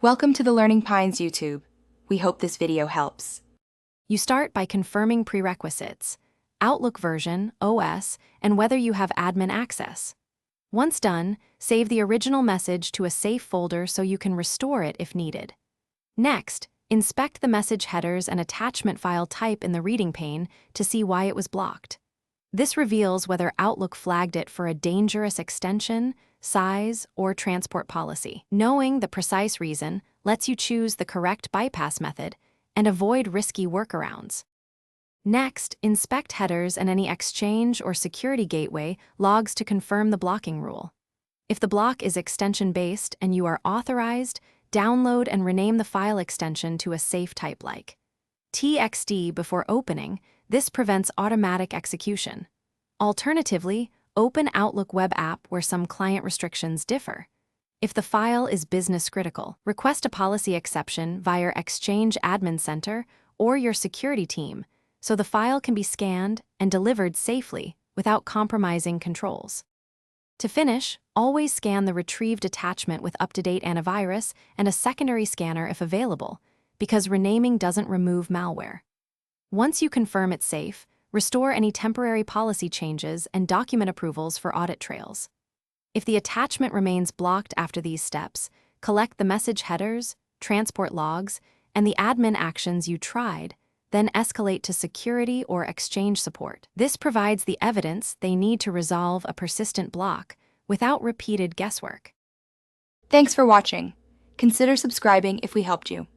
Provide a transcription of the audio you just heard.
Welcome to the Learning Pines YouTube. We hope this video helps. You start by confirming prerequisites, Outlook version, OS, and whether you have admin access. Once done, save the original message to a safe folder so you can restore it if needed. Next, inspect the message headers and attachment file type in the reading pane to see why it was blocked. This reveals whether Outlook flagged it for a dangerous extension, size, or transport policy. Knowing the precise reason lets you choose the correct bypass method and avoid risky workarounds. Next, inspect headers and any Exchange or Security Gateway logs to confirm the blocking rule. If the block is extension-based and you are authorized, download and rename the file extension to a safe type like TXT before opening. This prevents automatic execution. Alternatively, open Outlook web app where some client restrictions differ. If the file is business critical, request a policy exception via Exchange Admin Center or your security team so the file can be scanned and delivered safely without compromising controls. To finish, always scan the retrieved attachment with up-to-date antivirus and a secondary scanner if available, because renaming doesn't remove malware. Once you confirm it's safe, restore any temporary policy changes and document approvals for audit trails. If the attachment remains blocked after these steps, collect the message headers, transport logs, and the admin actions you tried, then escalate to security or Exchange support. This provides the evidence they need to resolve a persistent block without repeated guesswork. Thanks for watching. Consider subscribing if we helped you.